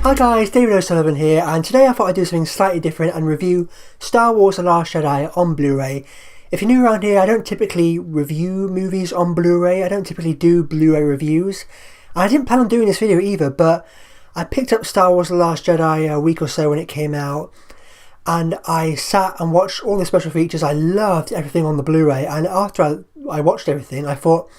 Hi guys, David O'Sullivan here, and today I thought I'd do something slightly different and review Star Wars The Last Jedi on Blu-ray. If you're new around here, I don't typically review movies on Blu-ray, I don't typically do Blu-ray reviews. And I didn't plan on doing this video either, but I picked up Star Wars The Last Jedi a week or so when it came out, and I sat and watched all the special features. I loved everything on the Blu-ray, and after I watched everything, I thought,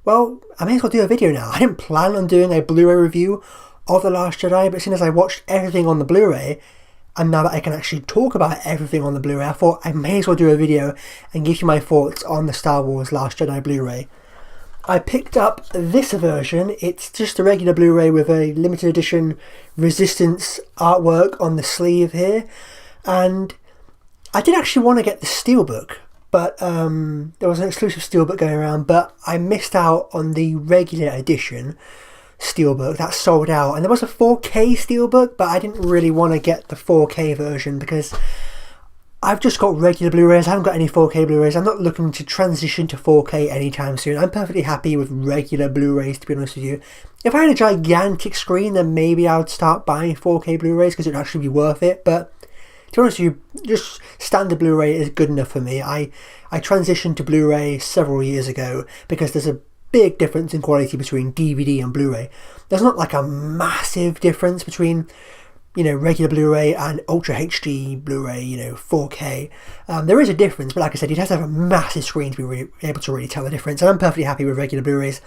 well, I may as well do a video now. I didn't plan on doing a Blu-ray review of The Last Jedi, but as soon as I watched everything on the Blu-ray, and now that I can actually talk about everything on the Blu-ray, I thought I may as well do a video and give you my thoughts on the Star Wars Last Jedi Blu-ray. I picked up this version. It's just a regular Blu-ray with a limited edition Resistance artwork on the sleeve here, and I did actually want to get the steelbook, but there was an exclusive steelbook going around, but I missed out on the regular edition steelbook that sold out, and there was a 4K steelbook, but I didn't really want to get the 4K version because I've just got regular Blu-rays. I haven't got any 4K Blu-rays. I'm not looking to transition to 4K anytime soon. I'm perfectly happy with regular Blu-rays, to be honest with you. If I had a gigantic screen, then maybe I would start buying 4K Blu-rays because it would actually be worth it, but to be honest with you, just standard Blu-ray is good enough for me. I transitioned to Blu-ray several years ago because there's a big difference in quality between DVD and Blu-ray. There's not like a massive difference between, regular Blu-ray and Ultra HD Blu-ray, 4K. There is a difference, but like I said, you'd have to have a massive screen to be able to really tell the difference, and I'm perfectly happy with regular Blu-rays.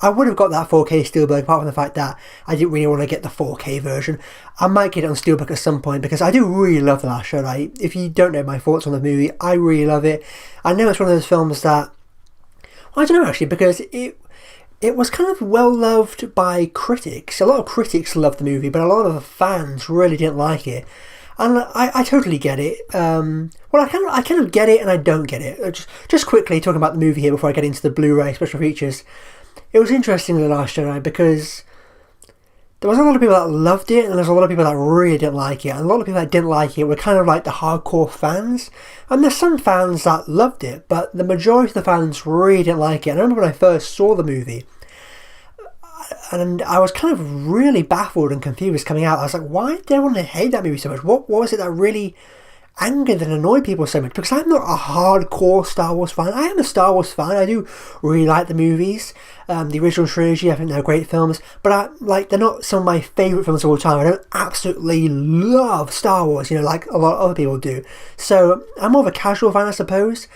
I would have got that 4K steelbook, apart from the fact that I didn't really want to get the 4K version. I might get it on steelbook at some point because I do really love The Last Jedi. If you don't know my thoughts on the movie, I really love it. I know it's one of those films that, well, I don't know actually, because it was kind of well loved by critics. A lot of critics loved the movie, but a lot of the fans really didn't like it. And I totally get it. Well, I kind of get it and I don't get it. Just quickly talking about the movie here before I get into the Blu-ray special features. It was interesting in The Last Jedi because there was a lot of people that loved it and there's a lot of people that really didn't like it. And a lot of people that didn't like it were kind of like the hardcore fans. And there's some fans that loved it, but the majority of the fans really didn't like it. And I remember when I first saw the movie, and I was kind of really baffled and confused coming out. I was like, why did everyone hate that movie so much? What was it that really angered and annoyed people so much? Because I'm not a hardcore Star Wars fan. I am a Star Wars fan. I do really like the movies. The original trilogy, I think they're great films. But they're not some of my favourite films of all time. I don't absolutely love Star Wars, like a lot of other people do. So I'm more of a casual fan, I suppose.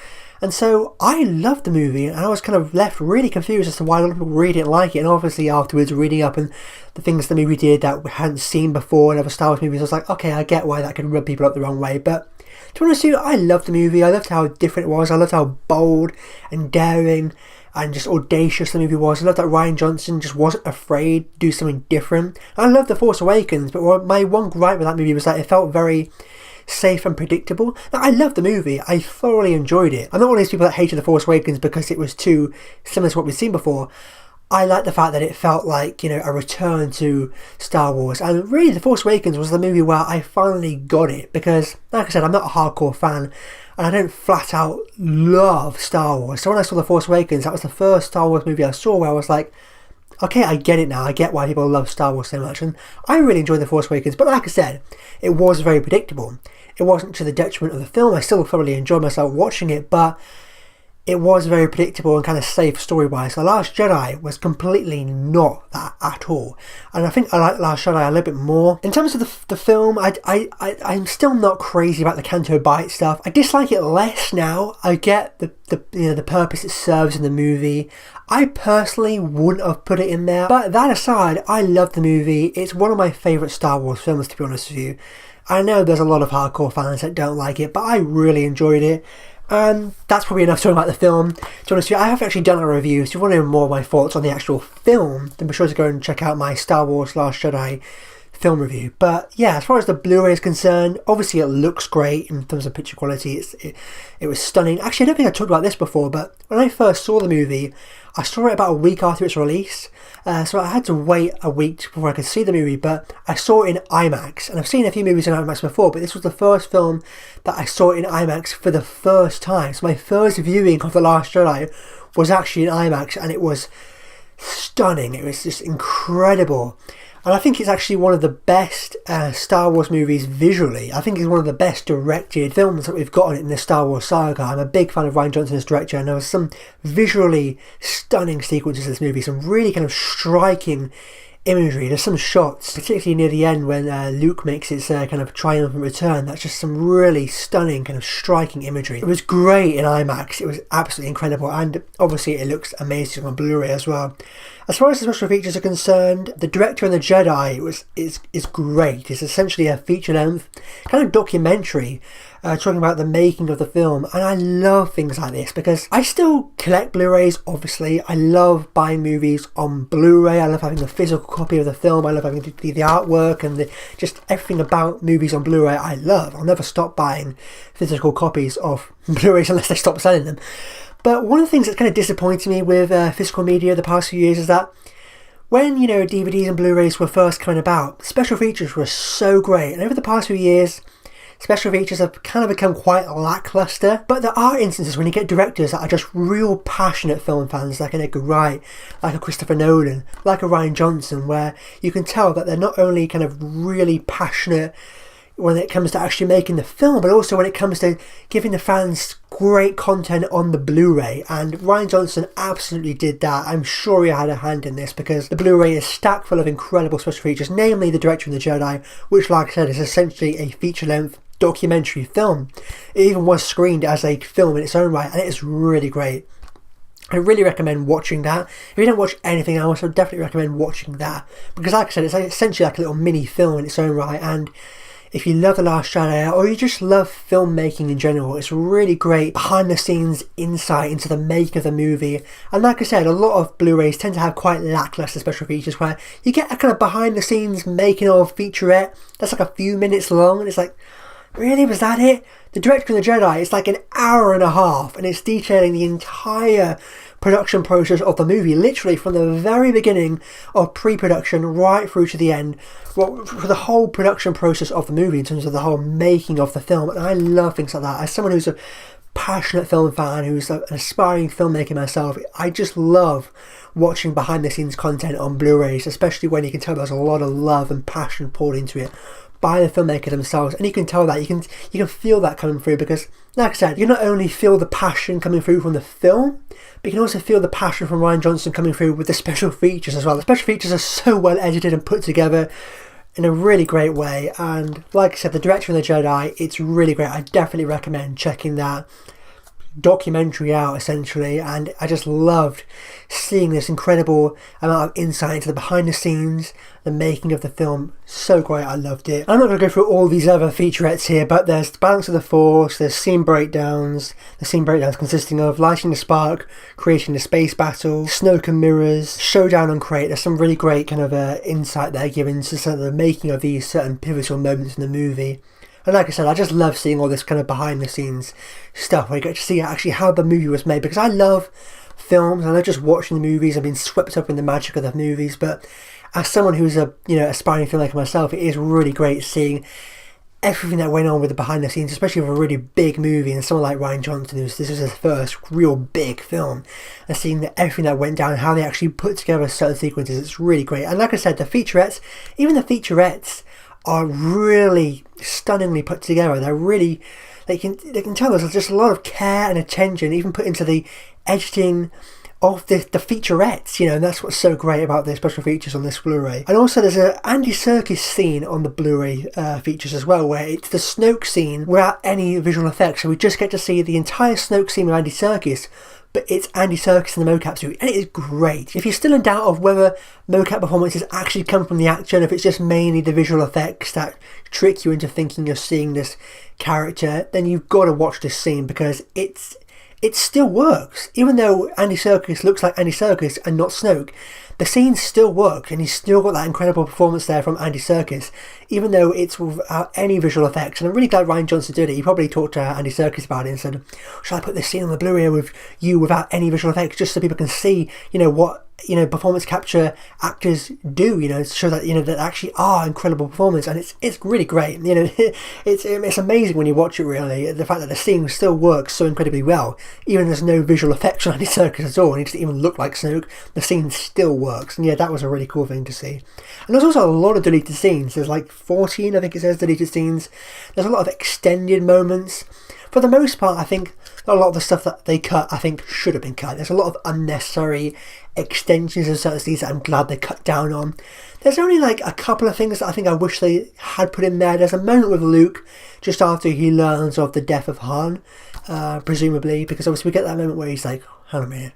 And so I loved the movie, and I was kind of left really confused as to why a lot of people really didn't like it. And obviously afterwards, reading up and the things the movie did that we hadn't seen before in other Star Wars movies, I was like, okay, I get why that could rub people up the wrong way. But to be honest with you, I loved the movie. I loved how different it was. I loved how bold and daring and just audacious the movie was. I loved that Rian Johnson just wasn't afraid to do something different. I loved The Force Awakens, but my one gripe with that movie was that it felt very safe and predictable. Now, I loved the movie. I thoroughly enjoyed it. I'm not one of those people that hated The Force Awakens because it was too similar to what we've seen before. I like the fact that it felt like, a return to Star Wars. And really, The Force Awakens was the movie where I finally got it. Because, like I said, I'm not a hardcore fan. And I don't flat out love Star Wars. So when I saw The Force Awakens, that was the first Star Wars movie I saw where I was like, okay, I get it now. I get why people love Star Wars so much. And I really enjoyed The Force Awakens. But like I said, it was very predictable. It wasn't to the detriment of the film. I still thoroughly enjoyed myself watching it, but it was very predictable and kind of safe story-wise. The Last Jedi was completely not that at all. And I think I like Last Jedi a little bit more. In terms of the film, I'm still not crazy about the Canto Bight stuff. I dislike it less now. I get the purpose it serves in the movie. I personally wouldn't have put it in there. But that aside, I love the movie. It's one of my favourite Star Wars films, to be honest with you. I know there's a lot of hardcore fans that don't like it, but I really enjoyed it. And that's probably enough talking about the film. To be honest with you, I have actually done a review, so if you want to know more of my thoughts on the actual film, then be sure to go and check out my Star Wars Last Jedi film review. But yeah, as far as the Blu-ray is concerned, obviously it looks great in terms of picture quality. It was stunning. Actually, I don't think I talked about this before, but when I first saw the movie, I saw it about a week after its release. So I had to wait a week before I could see the movie, but I saw it in IMAX. And I've seen a few movies in IMAX before, but this was the first film that I saw in IMAX for the first time. So my first viewing of The Last Jedi was actually in IMAX, and it was stunning. It was just incredible. And I think it's actually one of the best Star Wars movies visually. I think it's one of the best directed films that we've gotten in the Star Wars saga. I'm a big fan of Rian Johnson as director, and there was some visually stunning sequences in this movie, some really kind of striking imagery. There's some shots, particularly near the end when Luke makes his kind of triumphant return, that's just some really stunning kind of striking imagery. It was great in IMAX, it was absolutely incredible, and obviously it looks amazing on Blu-ray as well. As far as the special features are concerned, The Director and the Jedi is great. It's essentially a feature-length kind of documentary talking about the making of the film, and I love things like this because I still collect Blu-rays. Obviously, I love buying movies on Blu-ray. I love having a physical copy of the film. I love having the artwork and just everything about movies on Blu-ray. I love. I'll never stop buying physical copies of Blu-rays unless they stop selling them. But one of the things that's kind of disappointed me with physical media the past few years is that when, you know, DVDs and Blu-rays were first coming about, special features were so great, and over the past few years special features have kind of become quite lackluster. But there are instances when you get directors that are just real passionate film fans, like an Edgar Wright, like a Christopher Nolan, like a Rian Johnson, where you can tell that they're not only kind of really passionate when it comes to actually making the film, but also when it comes to giving the fans great content on the Blu-ray. And Rian Johnson absolutely did that. I'm sure he had a hand in this because the Blu-ray is stacked full of incredible special features, namely The Director and the Jedi, which, like I said, is essentially a feature-length documentary film. It even was screened as a film in its own right, and it is really great. I really recommend watching that. If you don't watch anything else, I would definitely recommend watching that, because like I said, it's essentially like a little mini film in its own right. And if you love The Last Jedi, or you just love filmmaking in general, it's really great behind the scenes insight into the making of the movie. And like I said, a lot of Blu-rays tend to have quite lackluster special features where you get a kind of behind the scenes making of featurette that's like a few minutes long, and it's like, really, was that it? The Director and the Jedi, it's like an hour and a half, and it's detailing the entire production process of the movie, literally from the very beginning of pre-production right through to the end, for the whole production process of the movie in terms of the whole making of the film. And I love things like that. As someone who's a passionate film fan, who's an aspiring filmmaker myself, I just love watching behind the scenes content on Blu-rays, especially when you can tell there's a lot of love and passion poured into it by the filmmaker themselves. And you can tell that, you can feel that coming through, because like I said, you not only feel the passion coming through from the film, but you can also feel the passion from Rian Johnson coming through with the special features as well. The special features are so well edited and put together in a really great way, and like I said, The Director and the Jedi, it's really great. I definitely recommend checking that documentary out, essentially. And I just loved seeing this incredible amount of insight into the behind the scenes, the making of the film. So great, I loved it. I'm not going to go through all these other featurettes here, but there's the Balance of the Force, there's scene breakdowns, consisting of lighting the spark, creating the space battle, smoke and mirrors, showdown on Crate. There's some really great kind of insight there given to sort of the making of these certain pivotal moments in the movie. And like I said, I just love seeing all this kind of behind the scenes stuff where you get to see actually how the movie was made, because I love films, I love just watching the movies. I've been swept up in the magic of the movies, but as someone who's a aspiring filmmaker myself, it is really great seeing everything that went on with the behind the scenes, especially with a really big movie and someone like Rian Johnson, this is his first real big film, and seeing everything that went down, how they actually put together certain sequences. It's really great. And like I said, the featurettes are really stunningly put together. They're really, they can tell there's just a lot of care and attention even put into the editing of the featurettes, and that's what's so great about the special features on this Blu-ray. And also there's an Andy Serkis scene on the Blu-ray features as well, where it's the Snoke scene without any visual effects, so we just get to see the entire Snoke scene with Andy Serkis, but it's Andy Serkis in the mocap suit, and it is great. If you're still in doubt of whether mocap performances actually come from the actor, and if it's just mainly the visual effects that trick you into thinking you're seeing this character, then you've got to watch this scene, because it still works. Even though Andy Serkis looks like Andy Serkis and not Snoke, the scene still works, and he's still got that incredible performance there from Andy Serkis, even though it's without any visual effects. And I'm really glad Rian Johnson did it. He probably talked to Andy Serkis about it and said, shall I put this scene on the Blu-ray with you without any visual effects, just so people can see, what performance capture actors do, to show that, that actually are incredible performance, and it's really great. It's amazing when you watch it, really, the fact that the scene still works so incredibly well, even there's no visual effects on Andy Serkis at all, and he doesn't even look like Snoke, the scene still works, and yeah, that was a really cool thing to see. And there's also a lot of deleted scenes. There's like 14, I think it says, deleted scenes. There's a lot of extended moments. For the most part, I think a lot of the stuff that they cut, I think, should have been cut. There's a lot of unnecessary extensions of certain scenes that I'm glad they cut down on. There's only like a couple of things that I think I wish they had put in there. There's a moment with Luke just after he learns of the death of Han, presumably, because obviously we get that moment where he's like, hang on a minute,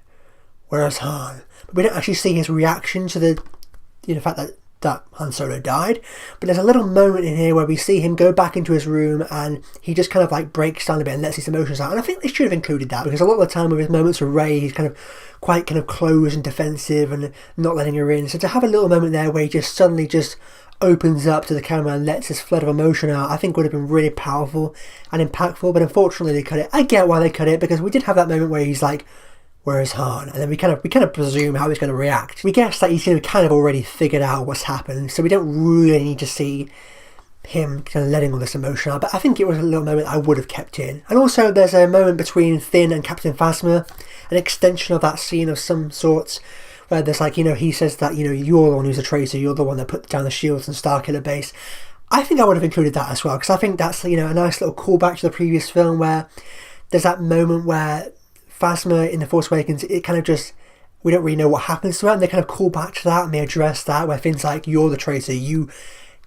where's Han? But we don't actually see his reaction to the fact that Han Solo died. But there's a little moment in here where we see him go back into his room and he just kind of like breaks down a bit and lets his emotions out. And I think they should have included that, because a lot of the time with his moments with Rey, he's kind of quite closed and defensive and not letting her in. So to have a little moment there where he just suddenly just opens up to the camera and lets this flood of emotion out, I think would have been really powerful and impactful. But unfortunately they cut it. I get why they cut it, because we did have that moment where he's like, where is Han? And then we kind of presume how he's going to react. We guess that he's kind of already figured out what's happened, so we don't really need to see him kind of letting all this emotion out. But I think it was a little moment I would have kept in. And also there's a moment between Finn and Captain Phasma, an extension of that scene of some sorts, where there's like, he says that, you're the one who's a traitor, you're the one that put down the shields and Starkiller Base. I think I would have included that as well, because I think that's, a nice little callback to the previous film, where there's that moment where Phasma in The Force Awakens, it kind of just, we don't really know what happens to her, and they kind of call back to that and they address that, where Finn's like, you're the traitor, you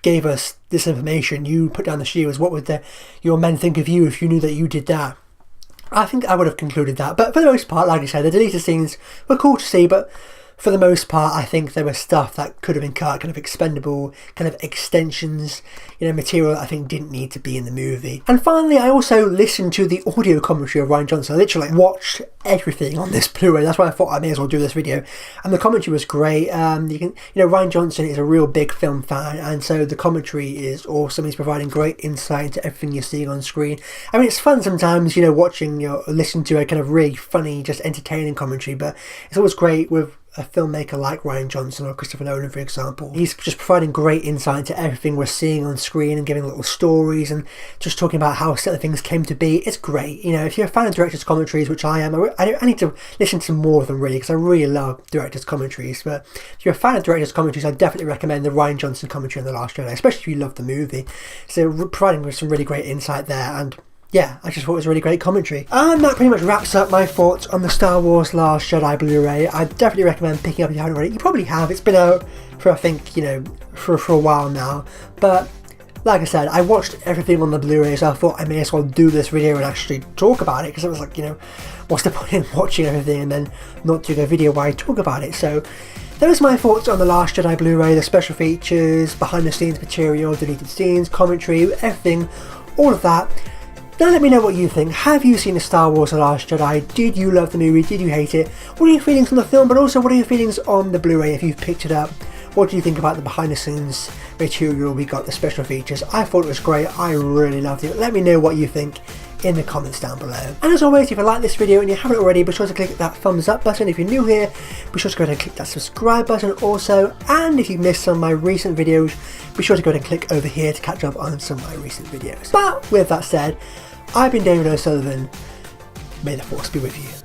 gave us this information, you put down the shields, what would your men think of you if you knew that you did that? I think I would have concluded that. But for the most part, like I said, the deleted scenes were cool to see, but for the most part, I think there was stuff that could have been cut, kind of expendable, kind of extensions, material that I think didn't need to be in the movie. And finally, I also listened to the audio commentary of Rian Johnson. I literally watched everything on this Blu-ray. That's why I thought I may as well do this video. And the commentary was great. Rian Johnson is a real big film fan, and so the commentary is awesome. He's providing great insight into everything you're seeing on screen. I mean, it's fun sometimes, watching, listening to a kind of really funny, just entertaining commentary, but it's always great with a filmmaker like Rian Johnson or Christopher Nolan, for example. He's just providing great insight into everything we're seeing on screen and giving little stories and just talking about how certain things came to be. It's great. If you're a fan of director's commentaries, which I am, I need to listen to more of them, really, because I really love director's commentaries. But if you're a fan of director's commentaries, I definitely recommend the Rian Johnson commentary on The Last Jedi, especially if you love the movie. So providing some really great insight there, and yeah, I just thought it was a really great commentary. And that pretty much wraps up my thoughts on the Star Wars Last Jedi Blu-ray. I definitely recommend picking up if you haven't already. You probably have. It's been out for, I think, for a while now. But like I said, I watched everything on the Blu-ray, so I thought I may as well do this video and actually talk about it, because it was like, what's the point in watching everything and then not doing a video where I talk about it? So those are my thoughts on the Last Jedi Blu-ray, the special features, behind the scenes material, deleted scenes, commentary, everything, all of that. Now let me know what you think. Have you seen the Star Wars The Last Jedi? Did you love the movie? Did you hate it? What are your feelings on the film, but also what are your feelings on the Blu-ray if you've picked it up? What do you think about the behind the scenes material we got, the special features? I thought it was great. I really loved it. Let me know what you think in the comments down below. And as always, if you like this video and you haven't already, be sure to click that thumbs up button. If you're new here, be sure to go ahead and click that subscribe button also. And if you've missed some of my recent videos, be sure to go ahead and click over here to catch up on some of my recent videos. But with that said, I've been David O'Sullivan. May the Force be with you.